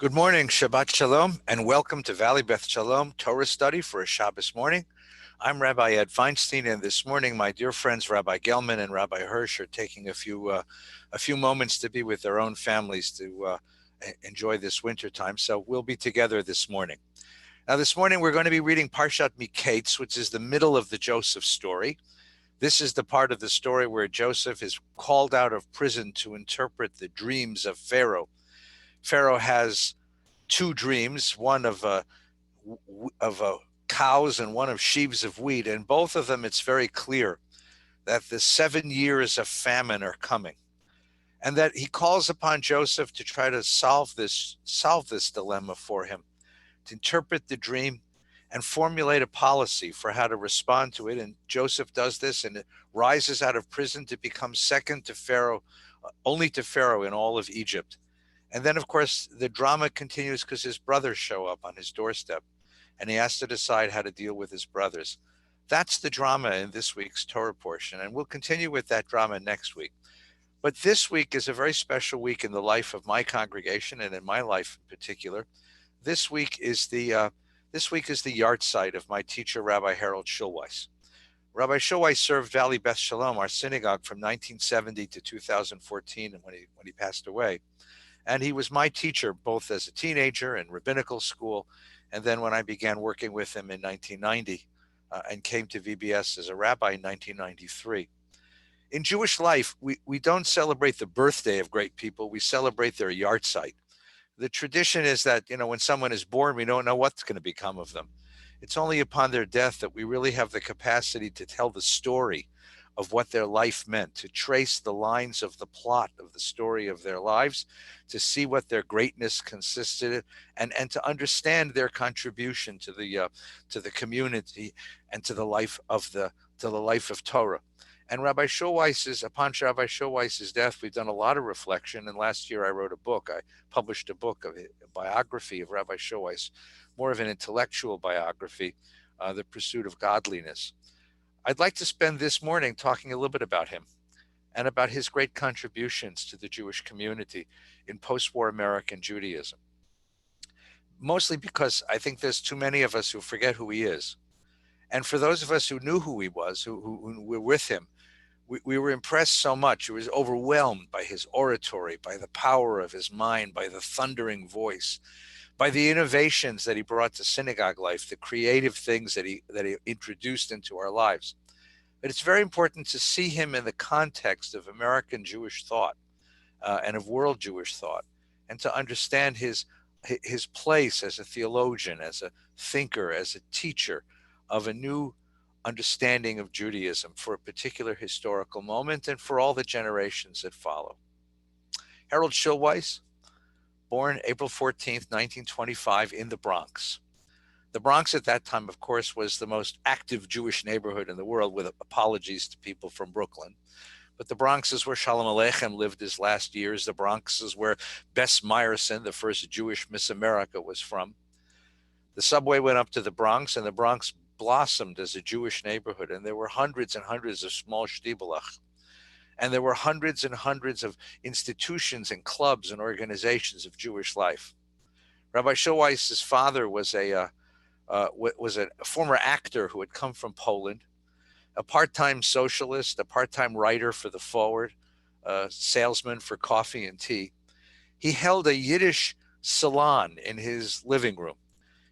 Good morning, Shabbat Shalom, and welcome to Valley Beth Shalom Torah study for a Shabbos morning. I'm Rabbi Ed Feinstein, and this morning my dear friends Rabbi Gelman and Rabbi Hirsch are taking a few moments to be with their own families to enjoy this winter time. So we'll be together this morning. Now, this morning we're going to be reading Parshat Miketz, which is the middle of the Joseph story. This is the part of the story where Joseph is called out of prison to interpret the dreams of Pharaoh. Pharaoh has two dreams, one of cows and one of sheaves of wheat, and both of them it's very clear that the 7 years of famine are coming, and that he calls upon Joseph to try to solve this dilemma for him, to interpret the dream and formulate a policy for how to respond to it. And Joseph does this and rises out of prison to become second to Pharaoh, only to Pharaoh in all of Egypt. And then, of course, the drama continues because his brothers show up on his doorstep, and he has to decide how to deal with his brothers. That's the drama in this week's Torah portion, and we'll continue with that drama next week. But this week is a very special week in the life of my congregation and in my life in particular. This week is the yahrzeit of my teacher, Rabbi Harold Schulweis. Rabbi Schulweis served Valley Beth Shalom, our synagogue, from 1970 to 2014, and when he passed away. And he was my teacher both as a teenager in rabbinical school, and then when I began working with him in 1990 and came to VBS as a rabbi in 1993. In Jewish life, we don't celebrate the birthday of great people, we celebrate their yahrzeit. The tradition is that, when someone is born, we don't know what's going to become of them. It's only upon their death that we really have the capacity to tell the story of what their life meant, to trace the lines of the plot of the story of their lives, to see what their greatness consisted in, and to understand their contribution to the community and to the life of Torah. And upon Rabbi Schulweis's death, we've done a lot of reflection. And last year I published a book of a biography of Rabbi Schulweis, more of an intellectual biography, The Pursuit of Godliness. I'd like to spend this morning talking a little bit about him and about his great contributions to the Jewish community in post-war American Judaism. Mostly because I think there's too many of us who forget who he is. And for those of us who knew who he was, who were with him, we were impressed so much. We were overwhelmed by his oratory, by the power of his mind, by the thundering voice, by the innovations that he brought to synagogue life, the creative things that he introduced into our lives. But it's very important to see him in the context of American Jewish thought and of world Jewish thought, and to understand his place as a theologian, as a thinker, as a teacher of a new understanding of Judaism for a particular historical moment and for all the generations that follow. Harold Schulweis, born April 14th, 1925 in the Bronx. The Bronx at that time, of course, was the most active Jewish neighborhood in the world, with apologies to people from Brooklyn. But the Bronx is where Shalom Aleichem lived his last years. The Bronx is where Bess Meyerson, the first Jewish Miss America, was from. The subway went up to the Bronx, and the Bronx blossomed as a Jewish neighborhood, and there were hundreds and hundreds of small shtibelach. And there were hundreds and hundreds of institutions and clubs and organizations of Jewish life. Rabbi Schulweis's father was a former actor who had come from Poland, a part-time socialist, a part-time writer for the Forward, a salesman for coffee and tea. He held a Yiddish salon in his living room.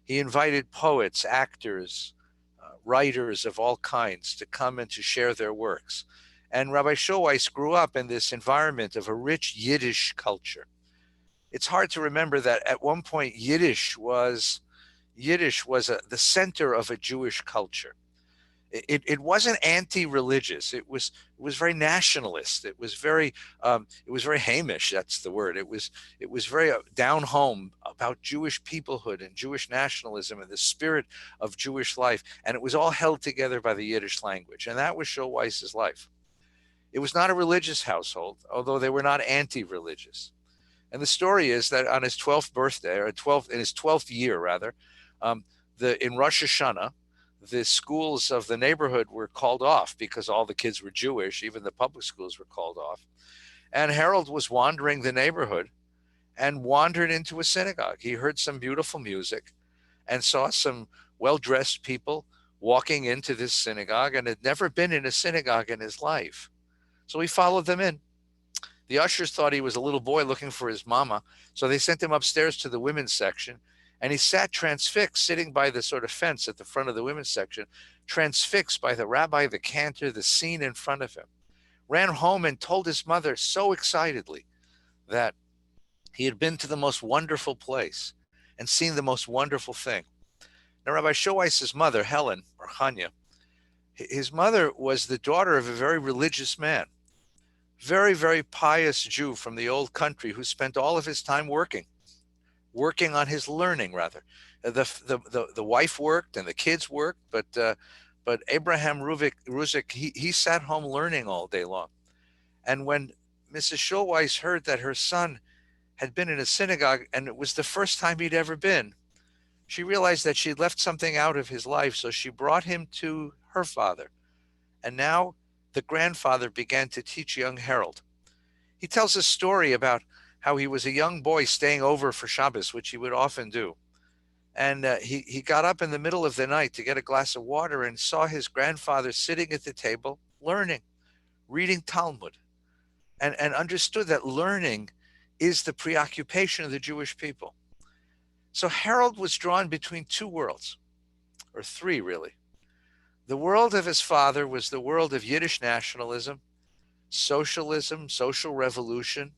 He invited poets, actors, writers of all kinds to come and to share their works. And Rabbi Schulweis grew up in this environment of a rich Yiddish culture. It's hard to remember that at one point Yiddish was the center of a Jewish culture. It wasn't anti-religious. It was very nationalist. It was very Hamish. That's the word. It was very down home about Jewish peoplehood and Jewish nationalism and the spirit of Jewish life. And it was all held together by the Yiddish language. And that was Schulweis's life. It was not a religious household, although they were not anti-religious. And the story is that on his 12th birthday, in his 12th year rather, in Rosh Hashanah, the schools of the neighborhood were called off because all the kids were Jewish. Even the public schools were called off. And Harold was wandering the neighborhood, and wandered into a synagogue. He heard some beautiful music and saw some well-dressed people walking into this synagogue, and had never been in a synagogue in his life. So he followed them in. The ushers thought he was a little boy looking for his mama, so they sent him upstairs to the women's section, and he sat transfixed, sitting by the sort of fence at the front of the women's section, transfixed by the rabbi, the cantor, the scene in front of him. Ran home and told his mother so excitedly that he had been to the most wonderful place and seen the most wonderful thing. Now, Rabbi Showeiss's mother, Helen, or Chanya, his mother was the daughter of a very religious man, very, very pious Jew from the old country who spent all of his time working on his learning, rather. The wife worked and the kids worked, but Abraham Ruzik, he sat home learning all day long. And when Mrs. Schulweiss heard that her son had been in a synagogue, and it was the first time he'd ever been, she realized that she'd left something out of his life, so she brought him to her father. And now the grandfather began to teach young Harold. He tells a story about how he was a young boy staying over for Shabbos, which he would often do. And he got up in the middle of the night to get a glass of water and saw his grandfather sitting at the table learning, reading Talmud, and understood that learning is the preoccupation of the Jewish people. So Harold was drawn between two worlds, or three really. The world of his father was the world of Yiddish nationalism, socialism, social revolution.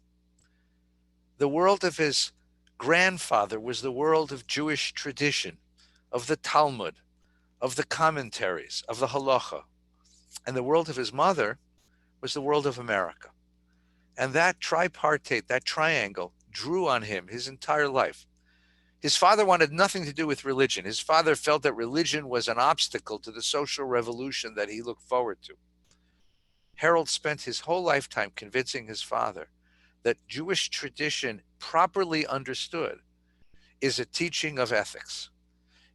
The world of his grandfather was the world of Jewish tradition, of the Talmud, of the commentaries, of the halacha. And the world of his mother was the world of America. And that tripartite, that triangle, drew on him his entire life. His father wanted nothing to do with religion. His father felt that religion was an obstacle to the social revolution that he looked forward to. Harold spent his whole lifetime convincing his father that Jewish tradition, properly understood, is a teaching of ethics,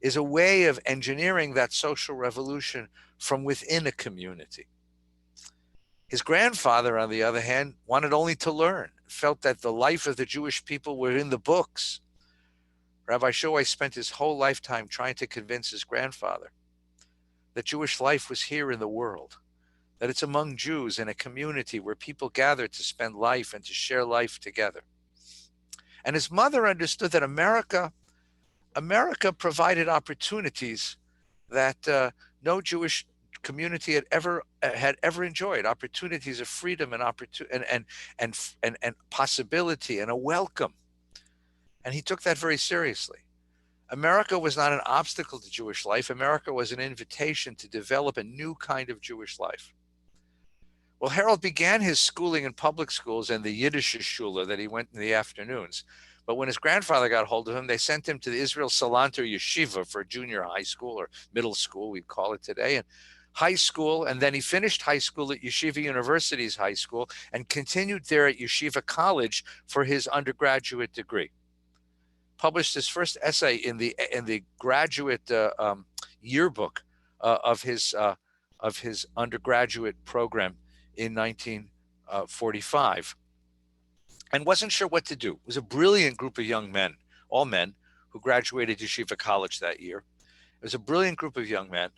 is a way of engineering that social revolution from within a community. His grandfather, on the other hand, wanted only to learn, felt that the life of the Jewish people were in the books. Rabbi Shoei spent his whole lifetime trying to convince his grandfather that Jewish life was here in the world, that it's among Jews in a community where people gather to spend life and to share life together. And his mother understood that America provided opportunities that no Jewish community had ever enjoyed, opportunities of freedom and possibility and a welcome. And he took that very seriously. America was not an obstacle to Jewish life. America was an invitation to develop a new kind of Jewish life. Well, Harold began his schooling in public schools and the Yiddish shula that he went in the afternoons. But when his grandfather got hold of him, they sent him to the Israel Salanter Yeshiva for junior high school, or middle school, we'd call it today, and high school. And then he finished high school at Yeshiva University's high school and continued there at Yeshiva College for his undergraduate degree. Published his first essay in the graduate yearbook of his undergraduate program in 1945, and wasn't sure what to do. It was a brilliant group of young men, all men, who graduated Yeshiva College that year. It was a brilliant group of young men,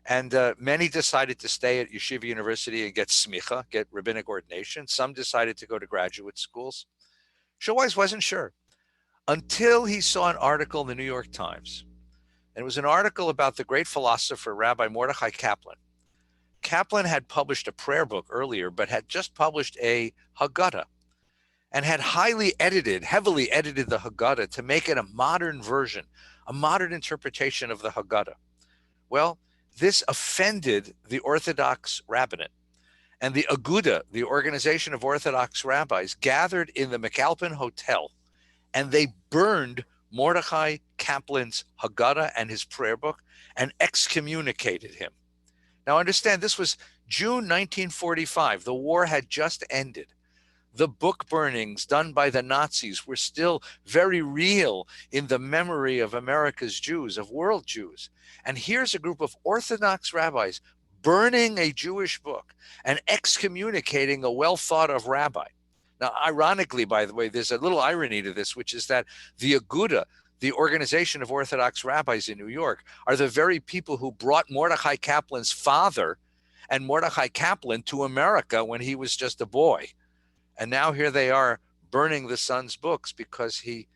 and many decided to stay at Yeshiva University and get smicha, get rabbinic ordination. Some decided to go to graduate schools. Showais wasn't sure, until he saw an article in the New York Times. And it was an article about the great philosopher, Rabbi Mordechai Kaplan. Kaplan had published a prayer book earlier, but had just published a Haggadah, and had heavily edited the Haggadah to make it a modern version, a modern interpretation of the Haggadah. Well, this offended the Orthodox rabbinate. And the Aguda, the Organization of Orthodox Rabbis, gathered in the McAlpin Hotel, and they burned Mordechai Kaplan's Haggadah and his prayer book and excommunicated him. Now understand, this was June 1945. The war had just ended. The book burnings done by the Nazis were still very real in the memory of America's Jews, of world Jews. And here's a group of Orthodox rabbis burning a Jewish book and excommunicating a well thought of rabbi. Now, ironically, by the way, there's a little irony to this, which is that the Aguda, the Organization of Orthodox Rabbis in New York, are the very people who brought Mordechai Kaplan's father and Mordechai Kaplan to America when he was just a boy. And now here they are burning the son's books because he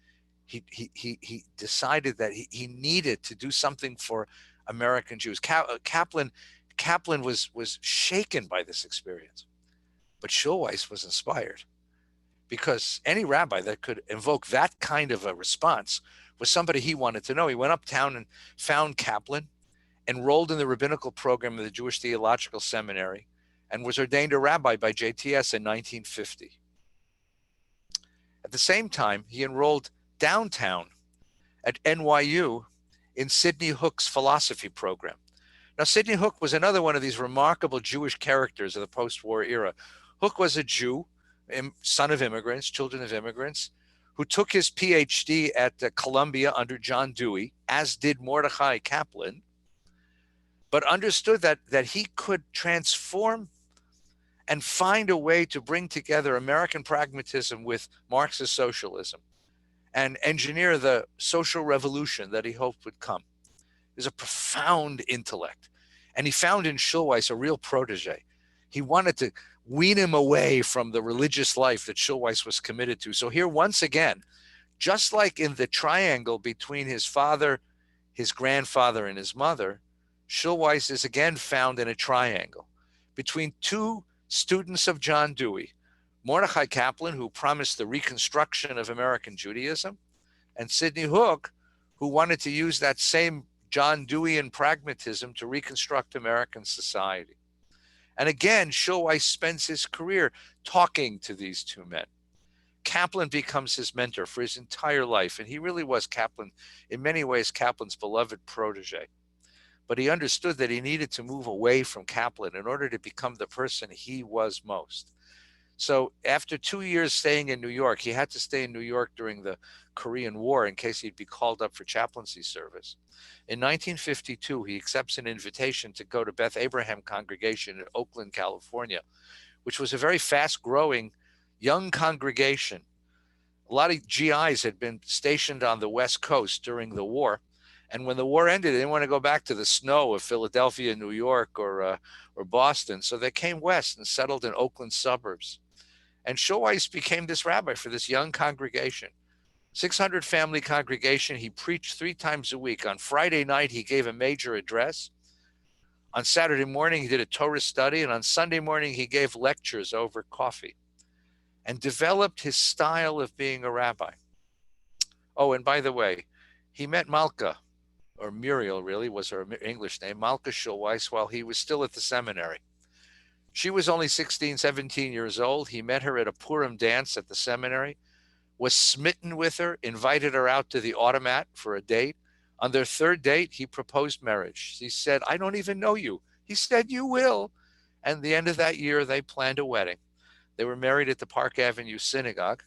decided that he needed to do something for American Jews. Kaplan was shaken by this experience, but Schulweis was inspired, because any rabbi that could invoke that kind of a response was somebody he wanted to know. He went uptown and found Kaplan, enrolled in the rabbinical program of the Jewish Theological Seminary, and was ordained a rabbi by JTS in 1950. At the same time, he enrolled downtown at NYU in Sidney Hook's philosophy program. Now, Sidney Hook was another one of these remarkable Jewish characters of the post-war era. Hook was a Jew, son of immigrants, children of immigrants, who took his PhD at Columbia under John Dewey, as did Mordechai Kaplan, but understood that he could transform and find a way to bring together American pragmatism with Marxist socialism and engineer the social revolution that he hoped would come. He was a profound intellect, and he found in Schulweis a real protege. He wanted to wean him away from the religious life that Schulweis was committed to. So here, once again, just like in the triangle between his father, his grandfather, and his mother, Schulweis is again found in a triangle between two students of John Dewey, Mordechai Kaplan, who promised the reconstruction of American Judaism, and Sidney Hook, who wanted to use that same John Deweyan pragmatism to reconstruct American society. And again, Schulweis spends his career talking to these two men. Kaplan becomes his mentor for his entire life, and he really was Kaplan, in many ways, Kaplan's beloved protege. But he understood that he needed to move away from Kaplan in order to become the person he was most. So after 2 years staying in New York, he had to stay in New York during the Korean War in case he'd be called up for chaplaincy service. In 1952, he accepts an invitation to go to Beth Abraham congregation in Oakland, California, which was a very fast-growing young congregation. A lot of GIs had been stationed on the West Coast during the war, and when the war ended, they didn't want to go back to the snow of Philadelphia, New York, or Boston, so they came west and settled in Oakland suburbs. And Schulweis became this rabbi for this young congregation. 600 family congregation. He preached 3 times a week. On Friday night, he gave a major address. On Saturday morning, he did a Torah study. And on Sunday morning, he gave lectures over coffee and developed his style of being a rabbi. Oh, and by the way, he met Malka, or Muriel really was her English name, Malka Schulweis, while he was still at the seminary. She was only 16, 17 years old. He met her at a Purim dance at the seminary, was smitten with her, invited her out to the automat for a date. On their 3rd date, he proposed marriage. He said, "I don't even know you." He said, "You will." And at the end of that year, they planned a wedding. They were married at the Park Avenue Synagogue.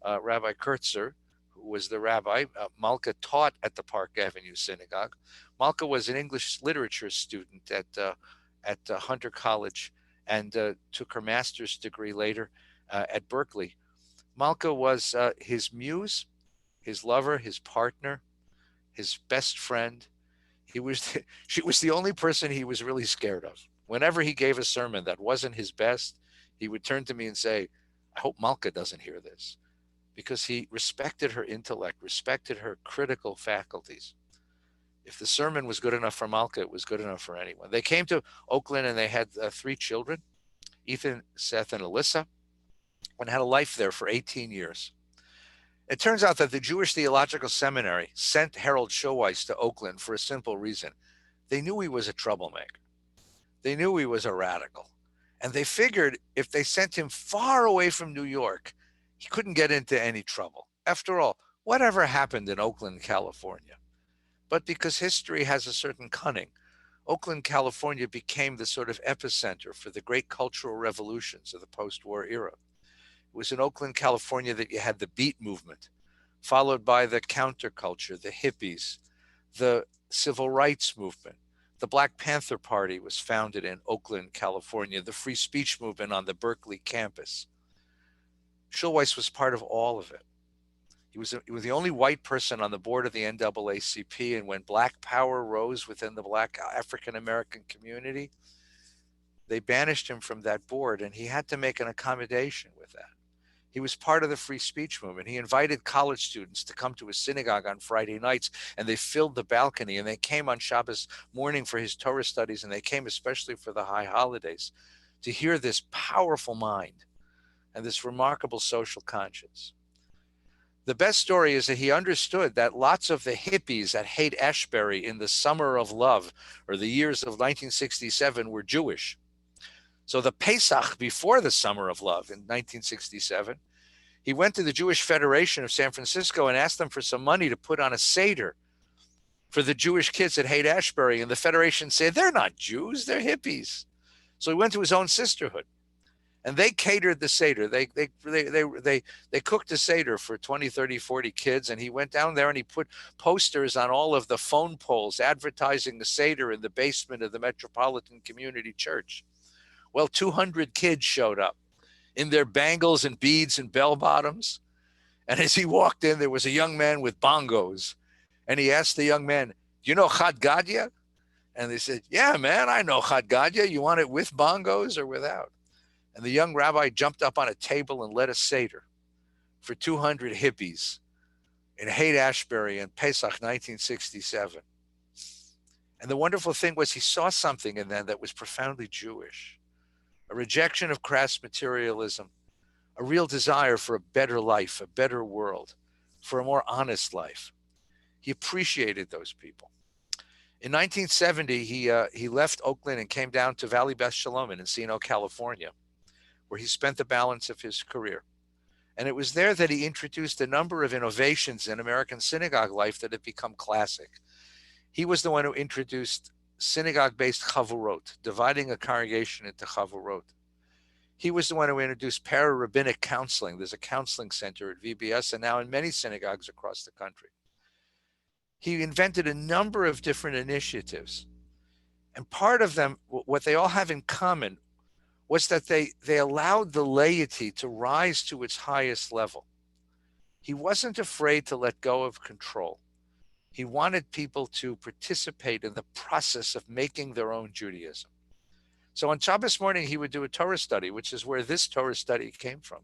Rabbi Kurtzer, who was the rabbi, Malka taught at the Park Avenue Synagogue. Malka was an English literature student at Hunter College and took her master's degree later at Berkeley. Malka was his muse, his lover, his partner, his best friend. She was the only person he was really scared of. Whenever he gave a sermon that wasn't his best, he would turn to me and say, "I hope Malka doesn't hear this," because he respected her intellect, respected her critical faculties. If the sermon was good enough for Malka, it was good enough for anyone. They came to Oakland and they had 3 children, Ethan, Seth, and Alyssa, and had a life there for 18 years. It turns out that the Jewish Theological Seminary sent Harold Schulweis to Oakland for a simple reason. They knew he was a troublemaker. They knew he was a radical. And they figured if they sent him far away from New York, he couldn't get into any trouble. After all, whatever happened in Oakland, California? But because history has a certain cunning, Oakland, California became the sort of epicenter for the great cultural revolutions of the post-war era. It was in Oakland, California that you had the Beat movement, followed by the counterculture, the hippies, the civil rights movement. The Black Panther Party was founded in Oakland, California, the free speech movement on the Berkeley campus. Schulweis was part of all of it. He was the only white person on the board of the NAACP, and when black power rose within the black African American community, they banished him from that board, and he had to make an accommodation with that. He was part of the free speech movement. He invited college students to come to his synagogue on Friday nights, and they filled the balcony, and they came on Shabbos morning for his Torah studies, and they came especially for the high holidays to hear this powerful mind and this remarkable social conscience. The best story is that he understood that lots of the hippies at Haight-Ashbury in the summer of love, or the years of 1967, were Jewish. So the Pesach before the summer of love in 1967, he went to the Jewish Federation of San Francisco and asked them for some money to put on a Seder for the Jewish kids at Haight-Ashbury. And the Federation said, they're not Jews, they're hippies. So he went to his own sisterhood, and they catered the Seder. They cooked the Seder for 20, 30, 40 kids. And he went down there and he put posters on all of the phone poles advertising the Seder in the basement of the Metropolitan Community Church. Well, 200 kids showed up in their bangles and beads and bell bottoms. And as he walked in, there was a young man with bongos. And he asked the young man, do you know Chad Gadya? And they said, yeah, man, I know Chad Gadya. You want it with bongos or without? And the young rabbi jumped up on a table and led a Seder for 200 hippies in Haight-Ashbury in Pesach 1967. And the wonderful thing was he saw something in them that was profoundly Jewish. A rejection of crass materialism, a real desire for a better life, a better world, for a more honest life. He appreciated those people. In 1970, he left Oakland and came down to Valley Beth Shalom in Encino, California, where he spent the balance of his career. And it was there that he introduced a number of innovations in American synagogue life that have become classic. He was the one who introduced synagogue-based chavurot, dividing a congregation into chavurot. He was the one who introduced para-rabbinic counseling. There's a counseling center at VBS and now in many synagogues across the country. He invented a number of different initiatives. And part of them, what they all have in common, was that they allowed the laity to rise to its highest level. He wasn't afraid to let go of control. He wanted people to participate in the process of making their own Judaism. So on Shabbos morning, he would do a Torah study, which is where this Torah study came from,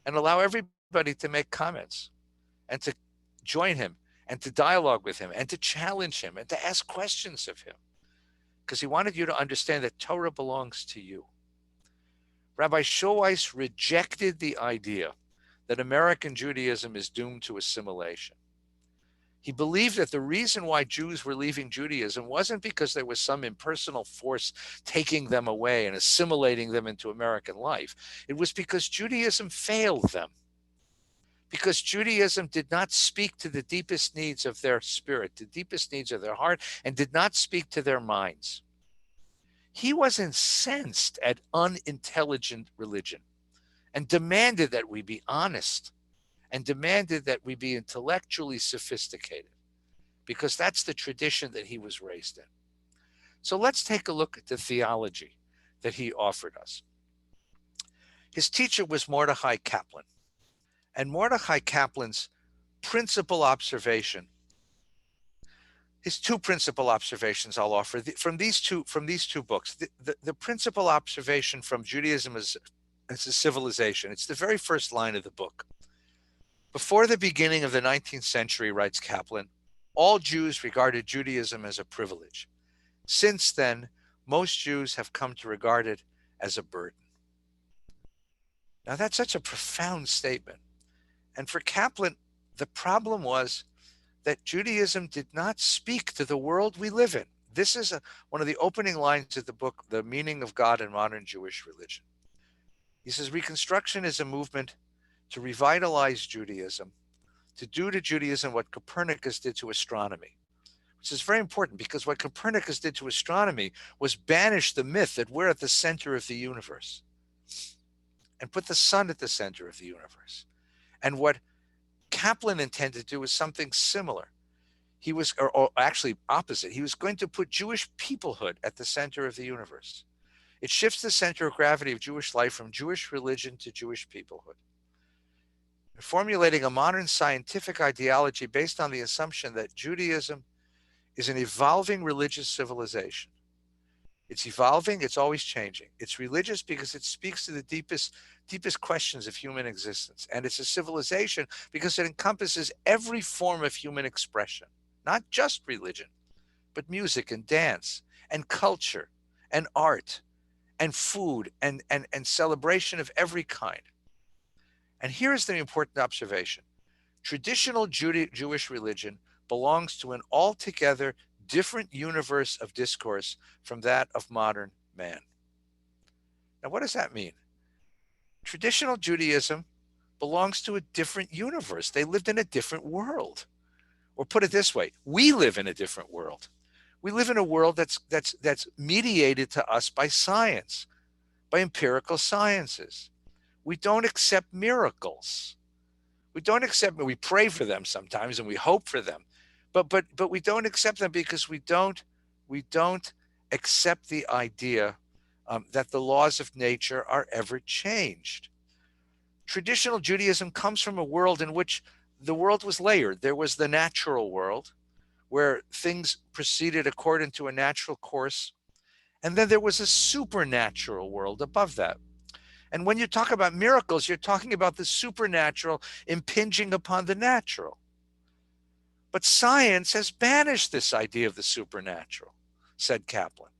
and allow everybody to make comments and to join him and to dialogue with him and to challenge him and to ask questions of him, because he wanted you to understand that Torah belongs to you. Rabbi Schulweis rejected the idea that American Judaism is doomed to assimilation. He believed that the reason why Jews were leaving Judaism wasn't because there was some impersonal force taking them away and assimilating them into American life. It was because Judaism failed them, because Judaism did not speak to the deepest needs of their spirit, the deepest needs of their heart, and did not speak to their minds. He was incensed at unintelligent religion and demanded that we be honest and demanded that we be intellectually sophisticated, because that's the tradition that he was raised in. So let's take a look at the theology that he offered us. His teacher was Mordechai Kaplan, and Mordechai Kaplan's principal observation, his two principal observations I'll offer from these two books. The principal observation from Judaism as a civilization, it's the very first line of the book. Before the beginning of the 19th century, writes Kaplan, all Jews regarded Judaism as a privilege. Since then, most Jews have come to regard it as a burden. Now, that's such a profound statement. And for Kaplan, the problem was that Judaism did not speak to the world we live in. This is one of the opening lines of the book, The Meaning of God in Modern Jewish Religion. He says, Reconstruction is a movement to revitalize Judaism, to do to Judaism what Copernicus did to astronomy, which is very important, because what Copernicus did to astronomy was banish the myth that we're at the center of the universe and put the sun at the center of the universe. And what Kaplan intended to do was something similar. He was, or actually opposite, he was going to put Jewish peoplehood at the center of the universe. It shifts the center of gravity of Jewish life from Jewish religion to Jewish peoplehood. formulating a modern scientific ideology based on the assumption that Judaism is an evolving religious civilization. It's evolving, it's always changing. It's religious because it speaks to the deepest questions of human existence. And it's a civilization because it encompasses every form of human expression, not just religion, but music and dance and culture and art and food and celebration of every kind. And here's the important observation. Traditional Jewish religion belongs to an altogether different universe of discourse from that of modern man. Now, what does that mean? Traditional Judaism belongs to a different universe. They lived in a different world. Or put it this way, we live in a different world. We live in a world that's mediated to us by science, by empirical sciences. We don't accept miracles. We don't accept them. We pray for them sometimes and we hope for them, but we don't accept them because we don't accept the idea that the laws of nature are ever changed. Traditional Judaism comes from a world in which the world was layered. There was the natural world, where things proceeded according to a natural course, and then there was a supernatural world above that. And when you talk about miracles, you're talking about the supernatural impinging upon the natural. But science has banished this idea of the supernatural, said Kaplan.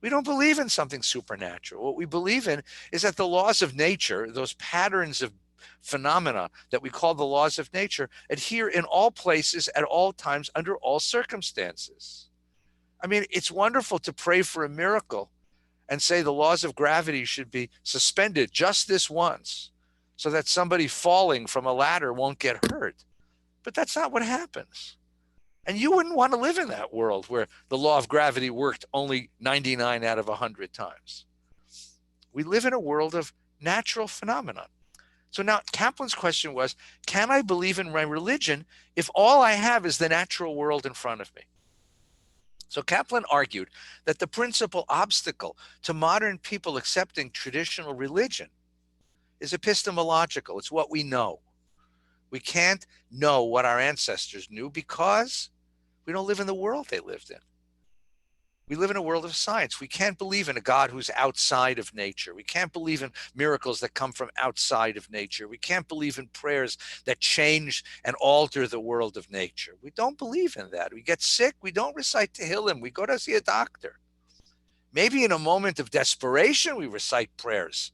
We don't believe in something supernatural. What we believe in is that the laws of nature, those patterns of phenomena that we call the laws of nature, adhere in all places, at all times, under all circumstances. I mean, it's wonderful to pray for a miracle and say the laws of gravity should be suspended just this once so that somebody falling from a ladder won't get hurt. But that's not what happens. And you wouldn't want to live in that world where the law of gravity worked only 99 out of 100 times. We live in a world of natural phenomena. So now Kaplan's question was, can I believe in my religion if all I have is the natural world in front of me? So Kaplan argued that the principal obstacle to modern people accepting traditional religion is epistemological. It's what we know. We can't know what our ancestors knew because we don't live in the world they lived in. We live in a world of science. We can't believe in a God who's outside of nature. We can't believe in miracles that come from outside of nature. We can't believe in prayers that change and alter the world of nature. We don't believe in that. We get sick, we don't recite Tehillim. We go to see a doctor. Maybe in a moment of desperation, we recite prayers.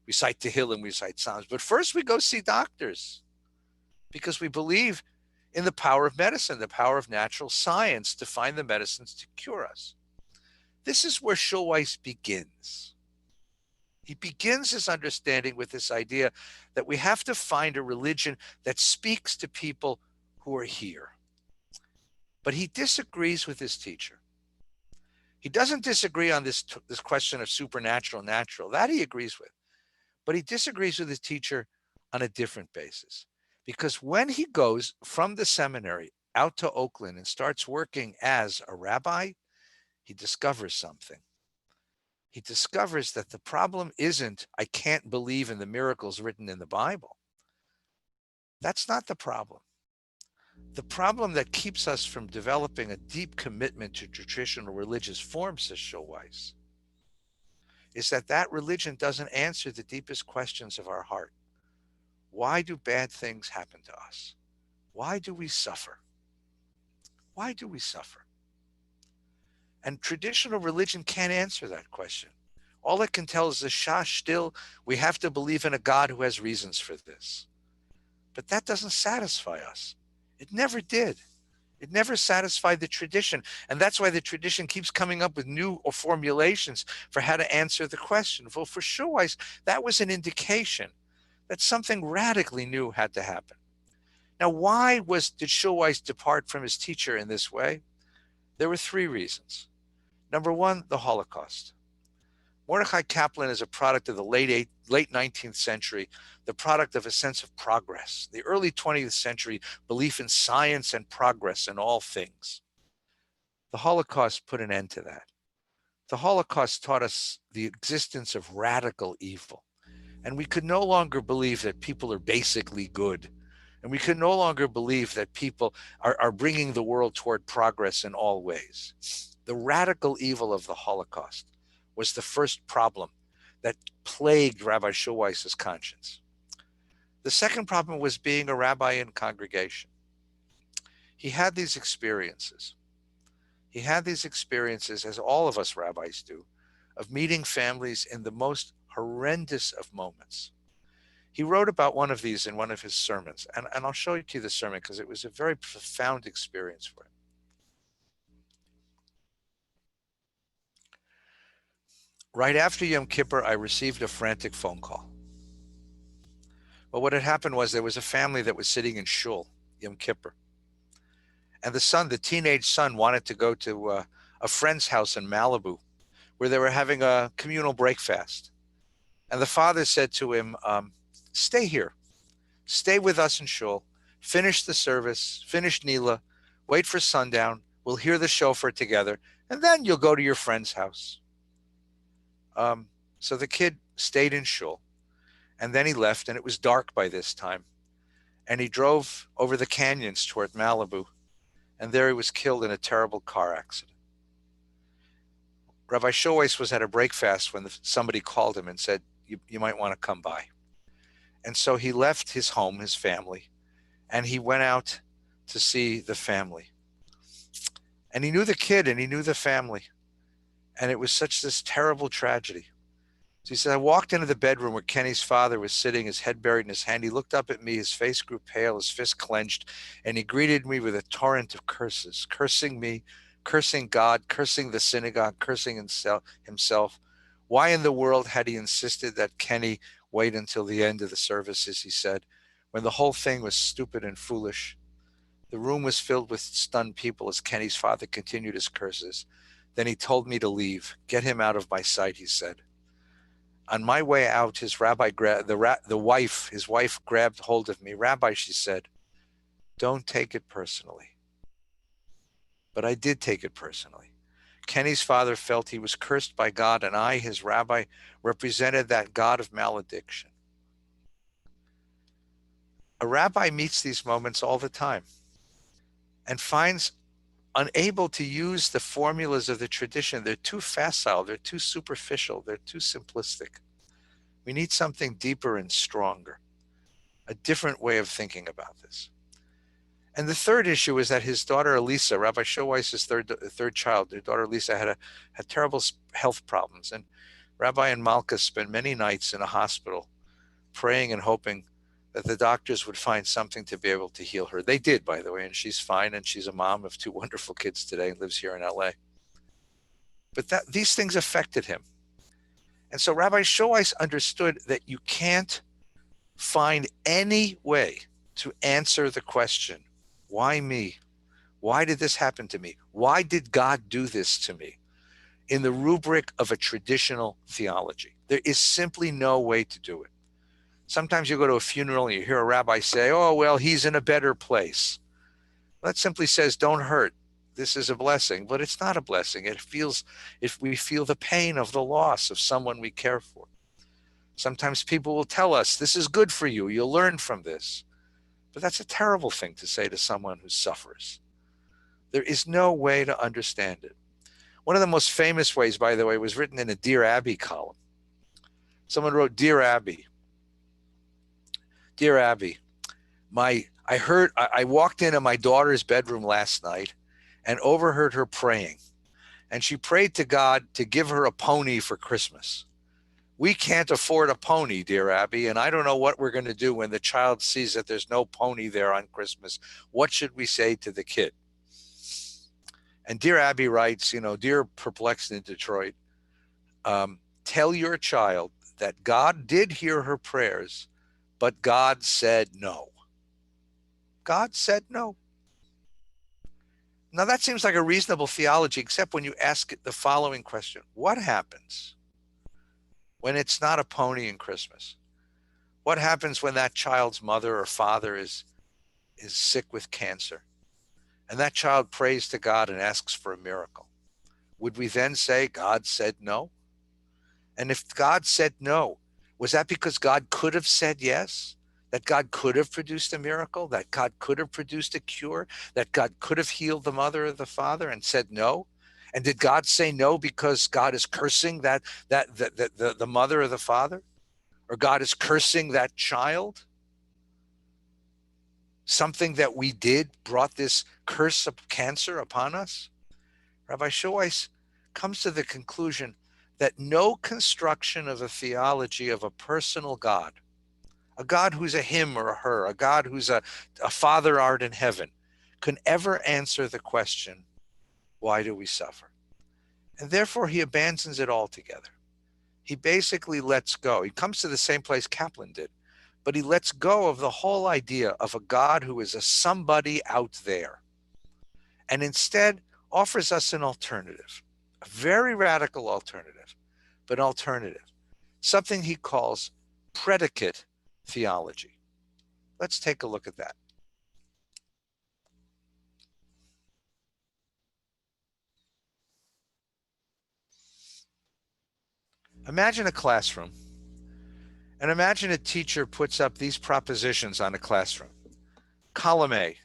We recite Tehillim, we recite Psalms. But first we go see doctors because we believe in the power of medicine, the power of natural science to find the medicines to cure us. This is where Schulweis begins. He begins his understanding with this idea that we have to find a religion that speaks to people who are here. But he disagrees with his teacher. He doesn't disagree on this question of supernatural, natural. That he agrees with. But he disagrees with his teacher on a different basis. Because when he goes from the seminary out to Oakland and starts working as a rabbi, he discovers something. He discovers that the problem isn't, I can't believe in the miracles written in the Bible. That's not the problem. The problem that keeps us from developing a deep commitment to traditional religious forms, says Schulweis, is that religion doesn't answer the deepest questions of our heart. Why do bad things happen to us? Why do we suffer? Why do we suffer? And traditional religion can't answer that question. All it can tell is the shah still, we have to believe in a God who has reasons for this. But that doesn't satisfy us. It never did. It never satisfied the tradition. And that's why the tradition keeps coming up with new formulations for how to answer the question. Well, for Schulweis, that was an indication that something radically new had to happen. Now, why did Schulweis depart from his teacher in this way? There were three reasons. Number one, the Holocaust. Mordechai Kaplan is a product of the late 19th century, the product of a sense of progress. The early 20th century belief in science and progress in all things. The Holocaust put an end to that. The Holocaust taught us the existence of radical evil. And we could no longer believe that people are basically good. And we could no longer believe that people are bringing the world toward progress in all ways. The radical evil of the Holocaust was the first problem that plagued Rabbi Schulweis's conscience. The second problem was being a rabbi in congregation. He had these experiences. He had these experiences, as all of us rabbis do, of meeting families in the most horrendous of moments. He wrote about one of these in one of his sermons, and I'll show you the sermon because it was a very profound experience for him. Right after Yom Kippur, I received a frantic phone call. Well, what had happened was there was a family that was sitting in shul, Yom Kippur. And the teenage son, wanted to go to a friend's house in Malibu where they were having a communal breakfast. And the father said to him, stay here. Stay with us in shul. Finish the service. Finish Nila. Wait for sundown. We'll hear the shofar together. And then you'll go to your friend's house. So the kid stayed in shul. And then he left, and it was dark by this time. And he drove over the canyons toward Malibu. And there he was killed in a terrible car accident. Rabbi Schulweis was at a breakfast when somebody called him and said, you might want to come by. And so he left his home, his family, and he went out to see the family. And he knew the kid and he knew the family. And it was such this terrible tragedy. So he said, I walked into the bedroom where Kenny's father was sitting, his head buried in his hand. He looked up at me, his face grew pale, his fist clenched, and he greeted me with a torrent of curses, cursing me, cursing God, cursing the synagogue, cursing himself. Why in the world had he insisted that Kenny wait until the end of the services, he said, when the whole thing was stupid and foolish? The room was filled with stunned people as Kenny's father continued his curses. Then he told me to leave. Get him out of my sight, he said. On my way out, his wife grabbed hold of me. Rabbi, she said, don't take it personally. But I did take it personally. Kenny's father felt he was cursed by God, and I, his rabbi, represented that God of malediction. A rabbi meets these moments all the time and finds unable to use the formulas of the tradition. They're too facile, they're too superficial, they're too simplistic. We need something deeper and stronger, a different way of thinking about this. And the third issue is that his daughter Elisa, Rabbi Schulweis's third child, their daughter Elisa had terrible health problems. And Rabbi and Malka spent many nights in a hospital praying and hoping that the doctors would find something to be able to heal her. They did, by the way, and she's fine, and she's a mom of two wonderful kids today and lives here in LA. But these things affected him. And so Rabbi Schulweis understood that you can't find any way to answer the question, why me? Why did this happen to me? Why did God do this to me? In the rubric of a traditional theology. There is simply no way to do it. Sometimes you go to a funeral and you hear a rabbi say, oh, well, he's in a better place. That simply says, don't hurt. This is a blessing, but it's not a blessing. If we feel the pain of the loss of someone we care for. Sometimes people will tell us, this is good for you. You'll learn from this. But that's a terrible thing to say to someone who suffers. There is no way to understand it. One of the most famous ways, by the way, was written in a Dear Abby column. Someone wrote, Dear Abby, I walked into my daughter's bedroom last night and overheard her praying. And she prayed to God to give her a pony for Christmas. We can't afford a pony, dear Abby, and I don't know what we're going to do when the child sees that there's no pony there on Christmas. What should we say to the kid? And Dear Abby writes, Dear Perplexed in Detroit, tell your child that God did hear her prayers, but God said no. God said no. Now that seems like a reasonable theology, except when you ask it the following question. What happens when it's not a pony in Christmas? What happens when that child's mother or father is sick with cancer? And that child prays to God and asks for a miracle. Would we then say God said no? And if God said no, Was that because God could have said yes? That God could have produced a miracle? That God could have produced a cure? That God could have healed the mother or the father and said no? And did God say no because God is cursing the mother or the father? Or God is cursing that child? Something that we did brought this curse of cancer upon us? Rabbi Schweiss comes to the conclusion that no construction of a theology of a personal God, a God who's a him or a her, a God who's a father art in heaven, can ever answer the question, why do we suffer? And therefore he abandons it altogether. He basically lets go. He comes to the same place Kaplan did, but he lets go of the whole idea of a God who is a somebody out there, and instead offers us an alternative, a very radical alternative, but an alternative, something he calls predicate theology. Let's take a look at that. Imagine a classroom, and imagine a teacher puts up these propositions on a classroom. Column A,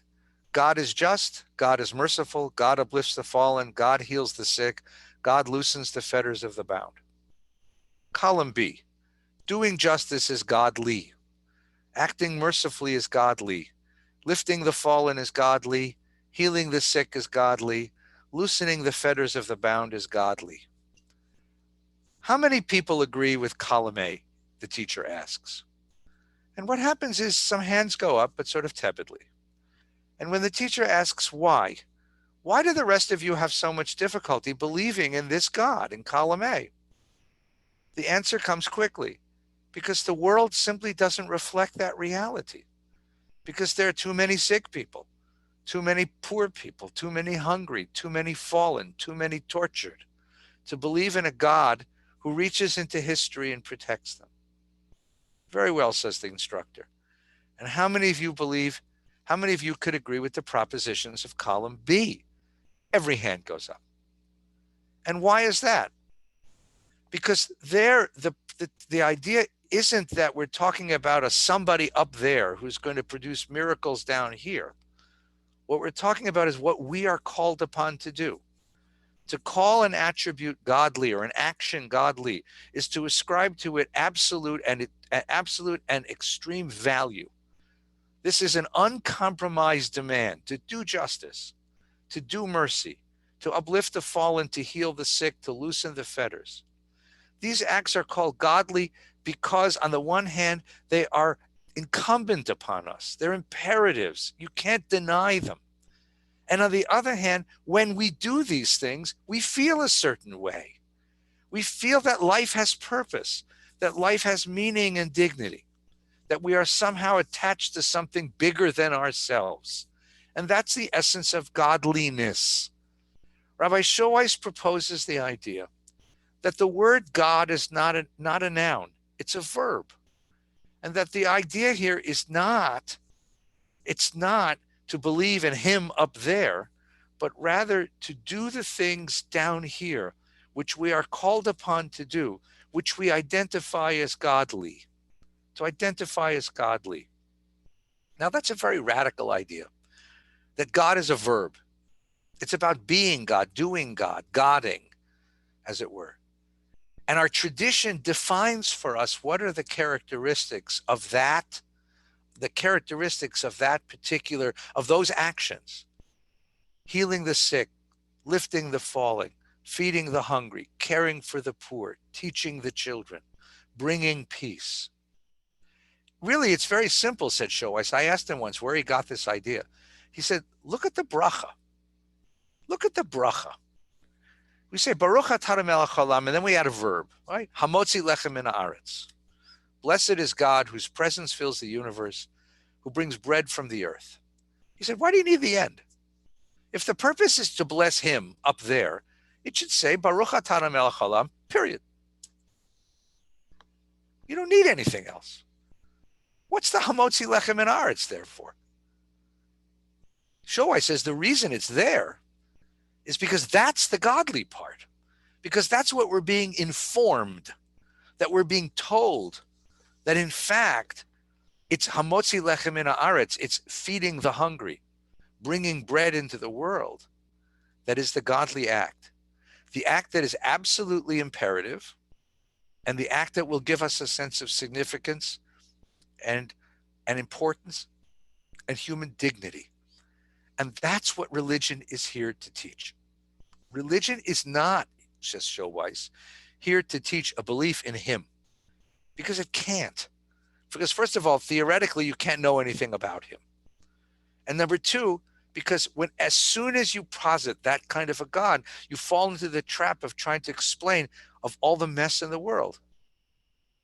God is just, God is merciful, God uplifts the fallen, God heals the sick, God loosens the fetters of the bound. Column B, doing justice is godly, acting mercifully is godly, lifting the fallen is godly, healing the sick is godly, loosening the fetters of the bound is godly. How many people agree with column A? The teacher asks. And what happens is some hands go up, but sort of tepidly. And when the teacher asks why do the rest of you have so much difficulty believing in this God in column A? The answer comes quickly, because the world simply doesn't reflect that reality. Because there are too many sick people, too many poor people, too many hungry, too many fallen, too many tortured, to believe in a God who reaches into history and protects them. Very well, says the instructor. And how many of you could agree with the propositions of column B? Every hand goes up. And why is that? Because there, the idea isn't that we're talking about a somebody up there who's going to produce miracles down here. What we're talking about is what we are called upon to do. To call an attribute godly or an action godly is to ascribe to it absolute and extreme value. This is an uncompromised demand to do justice, to do mercy, to uplift the fallen, to heal the sick, to loosen the fetters. These acts are called godly because, on the one hand, they are incumbent upon us. They're imperatives. You can't deny them. And on the other hand, when we do these things, we feel a certain way. We feel that life has purpose, that life has meaning and dignity, that we are somehow attached to something bigger than ourselves. And that's the essence of godliness. Rabbi Schweiss proposes the idea that the word God is not a noun, it's a verb. And that the idea here is it's not to believe in him up there, but rather to do the things down here, which we are called upon to do, which we identify as godly, to identify as godly. Now, that's a very radical idea, that God is a verb. It's about being God, doing God, godding, as it were. And our tradition defines for us what are the characteristics of that particular, of those actions. Healing the sick, lifting the falling, feeding the hungry, caring for the poor, teaching the children, bringing peace. Really, it's very simple, said Schweiss. I asked him once where he got this idea. He said, look at the bracha. Look at the bracha. We say, Baruch atah melech haolam, and then we add a verb, right? Hamotzi lechem min haaretz. Blessed is God whose presence fills the universe, who brings bread from the earth. He said, why do you need the end? If the purpose is to bless him up there, it should say, Baruch atah melech haolam, period. You don't need anything else. What's the Hamotzi lechem min haaretz there for? Schweiss says the reason it's there is because that's the godly part, because that's what we're being informed, that we're being told that in fact, it's hamotzi lechem min haaretz, it's feeding the hungry, bringing bread into the world, that is the godly act. The act that is absolutely imperative, and the act that will give us a sense of significance and importance and human dignity. And that's what religion is here to teach. Religion is not, says Schulweis, here to teach a belief in him, because it can't. Because first of all, theoretically, you can't know anything about him. And number two, because as soon as you posit that kind of a God, you fall into the trap of trying to explain of all the mess in the world,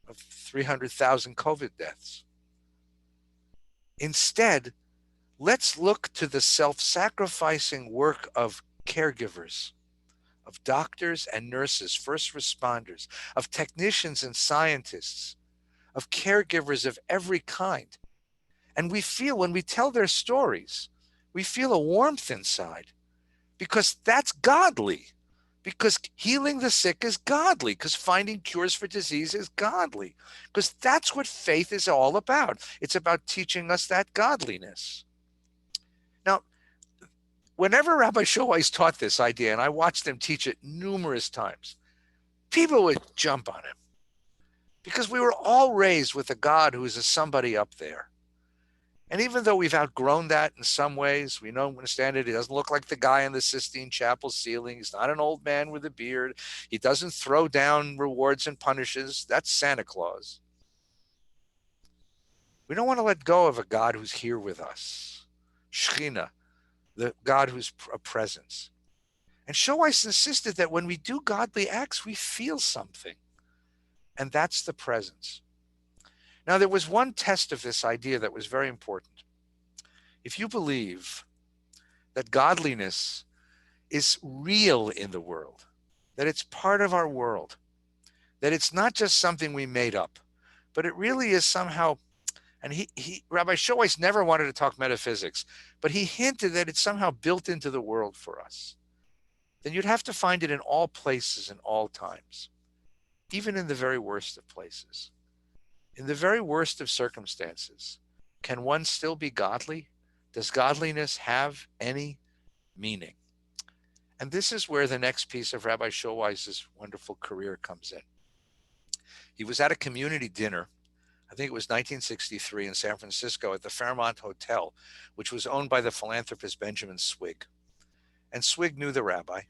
of 300,000 COVID deaths. Instead, let's look to the self-sacrificing work of caregivers, of doctors and nurses, first responders, of technicians and scientists, of caregivers of every kind. And we feel, when we tell their stories, we feel a warmth inside, because that's godly, because healing the sick is godly, because finding cures for disease is godly, because that's what faith is all about. It's about teaching us that godliness. Now, whenever Rabbi Schulweis taught this idea, and I watched him teach it numerous times, people would jump on him, because we were all raised with a God who is a somebody up there. And even though we've outgrown that in some ways, we don't understand it. He doesn't look like the guy in the Sistine Chapel ceiling. He's not an old man with a beard. He doesn't throw down rewards and punishes. That's Santa Claus. We don't want to let go of a God who's here with us. Shechina, the God who's a presence. And Schulweis insisted that when we do godly acts, we feel something. And that's the presence. Now, there was one test of this idea that was very important. If you believe that godliness is real in the world, that it's part of our world, that it's not just something we made up, but it really is somehow, and Rabbi Schulweis never wanted to talk metaphysics, but he hinted that it's somehow built into the world for us, then you'd have to find it in all places and all times, even in the very worst of places. In the very worst of circumstances, can one still be godly? Does godliness have any meaning? And this is where the next piece of Rabbi Schulweis's wonderful career comes in. He was at a community dinner, I think it was 1963 in San Francisco at the Fairmont Hotel, which was owned by the philanthropist Benjamin Swig. And Swig knew the rabbi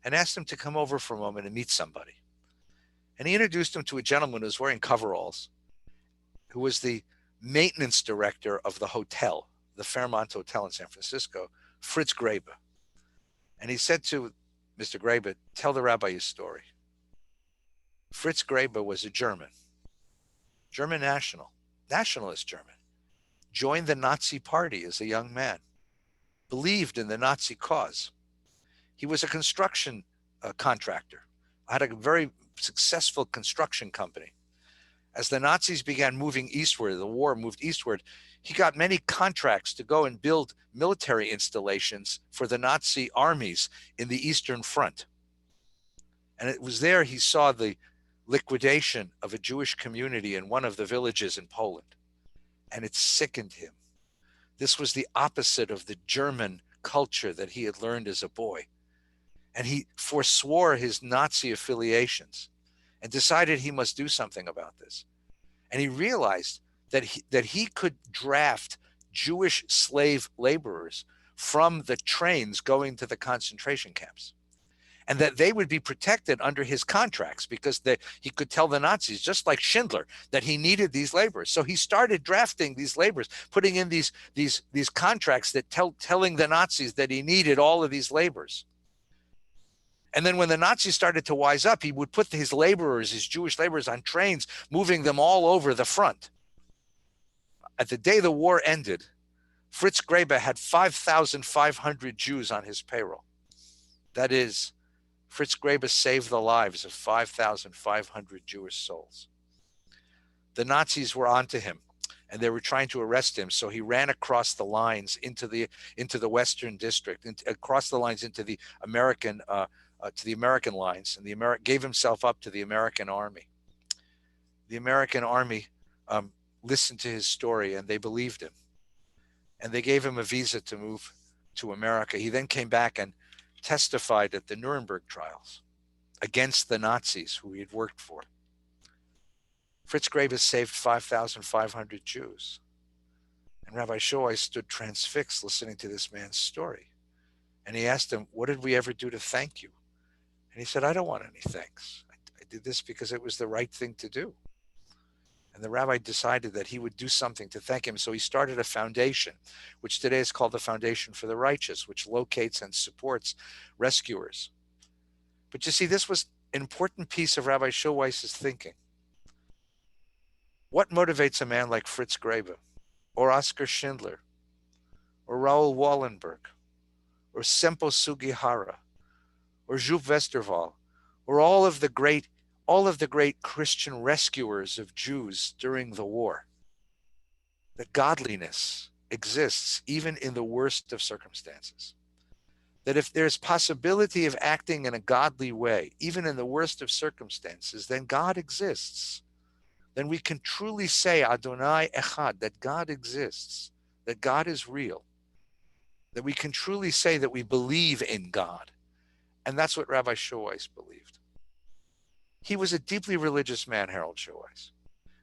and asked him to come over for a moment and meet somebody. And he introduced him to a gentleman who was wearing coveralls, who was the maintenance director of the hotel, the Fairmont Hotel in San Francisco, Fritz Grabe. And he said to Mr. Grabe, tell the rabbi his story. Fritz Grabe was a German nationalist German, joined the Nazi party as a young man, believed in the Nazi cause. He was a construction contractor, had a very successful construction company. As the Nazis began moving eastward, the war moved eastward, he got many contracts to go and build military installations for the Nazi armies in the Eastern Front. And it was there he saw the liquidation of a Jewish community in one of the villages in Poland. And it sickened him. This was the opposite of the German culture that he had learned as a boy. And he forswore his Nazi affiliations and decided he must do something about this. And he realized that he could draft Jewish slave laborers from the trains going to the concentration camps, and that they would be protected under his contracts, because he could tell the Nazis, just like Schindler, that he needed these laborers. So he started drafting these laborers, putting in these contracts that telling the Nazis that he needed all of these laborers. And then when the Nazis started to wise up, he would put his Jewish laborers on trains, moving them all over the front. At the day the war ended, Fritz Grabe had 5,500 Jews on his payroll. That is, Fritz Grabe saved the lives of 5,500 Jewish souls. The Nazis were onto him, and they were trying to arrest him. So he ran across the lines into the Western District, across the lines into the American lines, and gave himself up to the American army. The American army listened to his story and they believed him. And they gave him a visa to move to America. He then came back and testified at the Nuremberg trials against the Nazis who he had worked for. Fritz Grabe saved 5,500 Jews. And Rabbi Shoai stood transfixed listening to this man's story. And he asked him, what did we ever do to thank you? And he said, I don't want any thanks. I did this because it was the right thing to do. And the rabbi decided that he would do something to thank him. So he started a foundation, which today is called the Foundation for the Righteous, which locates and supports rescuers. But you see, this was an important piece of Rabbi Shoai's thinking. What motivates a man like Fritz Grabe, or Oskar Schindler, or Raoul Wallenberg, or Sempo Sugihara, or Jupp Westerwald, or all of the great Christian rescuers of Jews during the war? That godliness exists even in the worst of circumstances. That if there's possibility of acting in a godly way, even in the worst of circumstances, then God exists. Then we can truly say Adonai Echad, that God exists, that God is real, that we can truly say that we believe in God. And that's what Rabbi Shoai believed. He was a deeply religious man, Harold Shoai.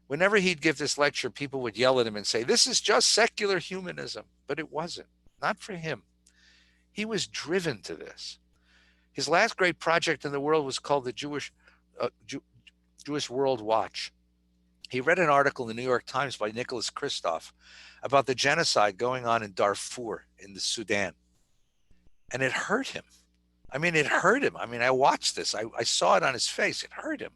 Whenever he'd give this lecture, people would yell at him and say, this is just secular humanism. But it wasn't, not for him. He was driven to this. His last great project in the world was called the Jewish World Watch. He read an article in the New York Times by Nicholas Kristof about the genocide going on in Darfur in the Sudan. And it hurt him. It hurt him. I watched this. I saw it on his face. It hurt him.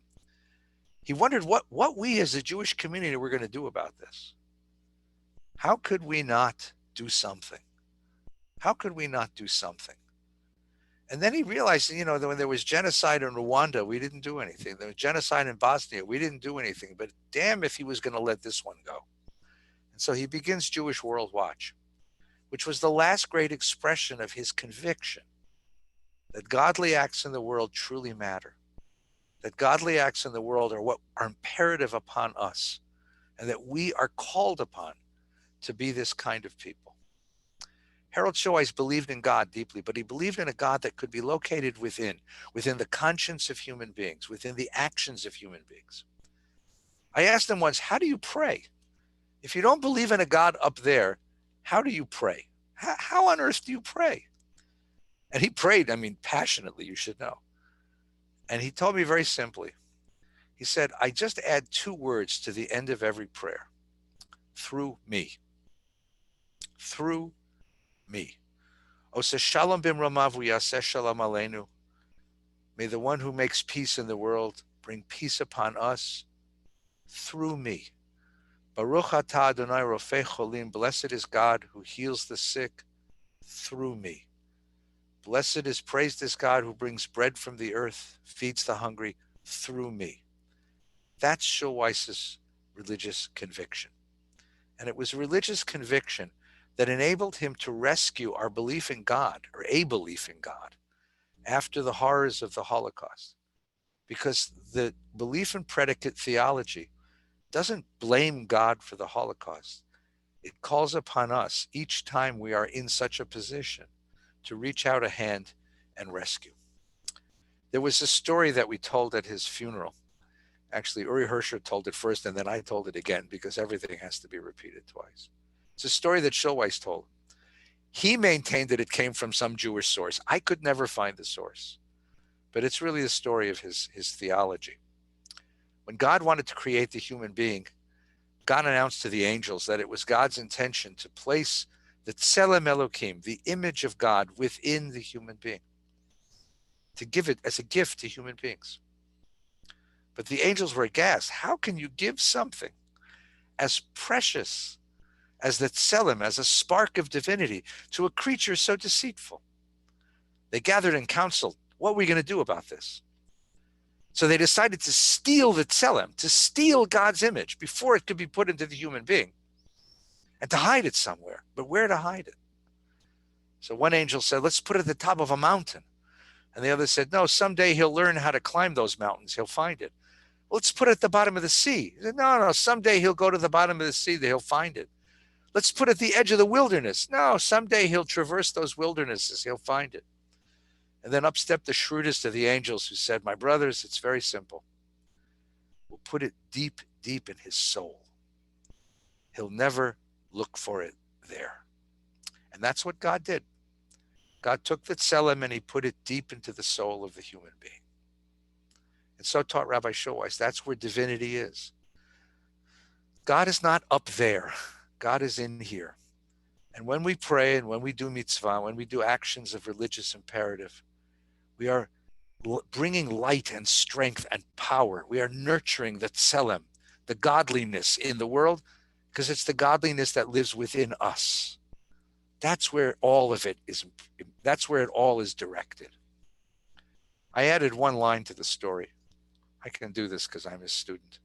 He wondered what we as a Jewish community were going to do about this. How could we not do something? How could we not do something? And then he realized, that when there was genocide in Rwanda, we didn't do anything. There was genocide in Bosnia, we didn't do anything. But damn if he was going to let this one go. And so he begins Jewish World Watch, which was the last great expression of his conviction that godly acts in the world truly matter, that godly acts in the world are what are imperative upon us, and that we are called upon to be this kind of people. Harold Shoai believed in God deeply, but he believed in a God that could be located within the conscience of human beings, within the actions of human beings. I asked him once, how do you pray? If you don't believe in a God up there, how do you pray? How on earth do you pray? And he prayed, passionately, you should know. And he told me very simply, he said, I just add 2 words to the end of every prayer. Through me. Through me. Oseh shalom bimromav yaseh shalom aleinu. May the one who makes peace in the world bring peace upon us through me. Baruch atah Adonai rofei cholim. Blessed is God who heals the sick through me. Blessed is, praised is God who brings bread from the earth, feeds the hungry through me. That's Shoai's religious conviction. And it was religious conviction that enabled him to rescue our belief in God, or a belief in God, after the horrors of the Holocaust. Because the belief in predicate theology doesn't blame God for the Holocaust. It calls upon us each time we are in such a position to reach out a hand and rescue. There was a story that we told at his funeral. Actually, Uri Hersher told it first, and then I told it again, because everything has to be repeated twice. It's a story that Shoai told. He maintained that it came from some Jewish source. I could never find the source, but it's really the story of his theology. When God wanted to create the human being, God announced to the angels that it was God's intention to place the Tselem Elokim, the image of God, within the human being, to give it as a gift to human beings. But the angels were aghast. How can you give something as precious as the Tselem, as a spark of divinity, to a creature so deceitful? They gathered in council. What are we going to do about this? So they decided to steal the Tselem, to steal God's image before it could be put into the human being, and to hide it somewhere. But where to hide it? So one angel said, let's put it at the top of a mountain. And the other said, no, someday he'll learn how to climb those mountains. He'll find it. Let's put it at the bottom of the sea. He said, no, someday he'll go to the bottom of the sea, he'll find it. Let's put it at the edge of the wilderness. No, someday he'll traverse those wildernesses, he'll find it. And then up stepped the shrewdest of the angels who said, my brothers, it's very simple. We'll put it deep, deep in his soul. He'll never look for it there. And that's what God did. God took the tselem and he put it deep into the soul of the human being. And so taught Rabbi Schulweis. That's where divinity is. God is not up there. God is in here. And when we pray and when we do mitzvah, when we do actions of religious imperative, we are bringing light and strength and power. We are nurturing the tselem, the godliness in the world, because it's the godliness that lives within us. That's where all of it is. That's where it all is directed. I added one line to the story. I can do this because I'm his student.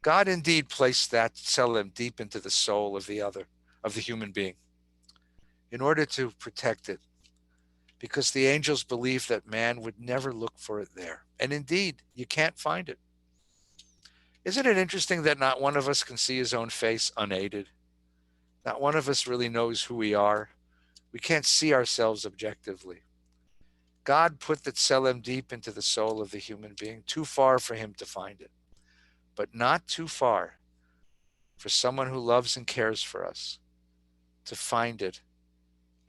God indeed placed that tselem deep into the soul of the human being, in order to protect it, because the angels believed that man would never look for it there. And indeed, you can't find it. Isn't it interesting that not one of us can see his own face unaided? Not one of us really knows who we are. We can't see ourselves objectively. God put the tselem deep into the soul of the human being, too far for him to find it, but not too far for someone who loves and cares for us to find it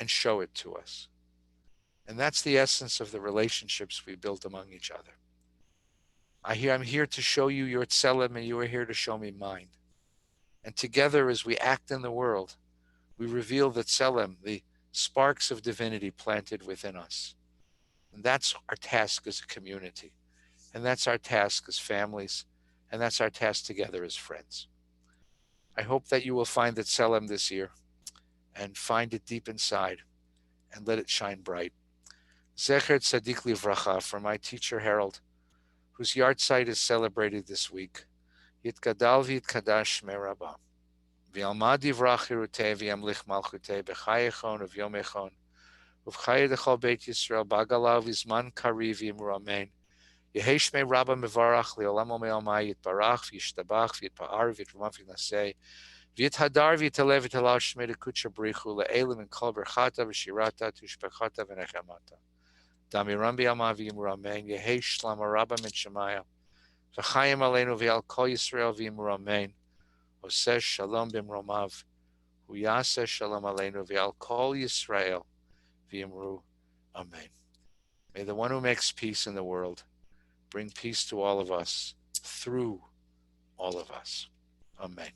and show it to us. And that's the essence of the relationships we build among each other. I'm here to show you your tselem, and you are here to show me mine. And together, as we act in the world, we reveal the tselem, the sparks of divinity planted within us. And that's our task as a community. And that's our task as families. And that's our task together as friends. I hope that you will find the tselem this year and find it deep inside and let it shine bright. Zecher Tzadik Livracha, for my teacher Harold, whose yahrzeit is celebrated this week. Yitgadal v'yitkadash Shmei Rabba. V'yalmad yivrach Hirutei v'yamlich malchutei b'chayechon u'v'yomechon u'v'chayei d'chol Beit Yisrael b'agalav v'zman kariv v'yimru amen. Yehei Shmei Rabba mevarach li'olam u'me'almai yitbarach v'yishtabach v'yitpa'ar v'yitramaf v'nasei v'yithadar v'yitalev v'yitalav Shmei d'kutsha brichu le'elim and kol berchata v'shirata tushpechata v'nechamata. Damiram b'yalma v'yimru amen. Yehei Shlama Rabba min Shemaya v'chayim aleinu v'yal kol Yisrael v'yimru amen. Oseh shalom b'mromav huyaseh shalom aleinu v'yal kol Yisrael v'yimru amen. May the one who makes peace in the world bring peace to all of us through all of us. Amen.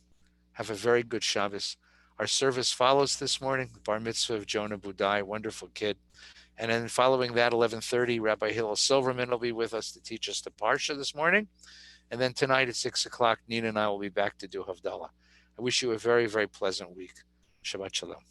Have a very good Shabbos. Our service follows this morning, the bar mitzvah of Jonah Budai, wonderful kid. And then following that, 11:30, Rabbi Hillel Silverman will be with us to teach us the Parsha this morning. And then tonight at 6 o'clock, Nina and I will be back to do Havdalah. I wish you a very, very pleasant week. Shabbat Shalom.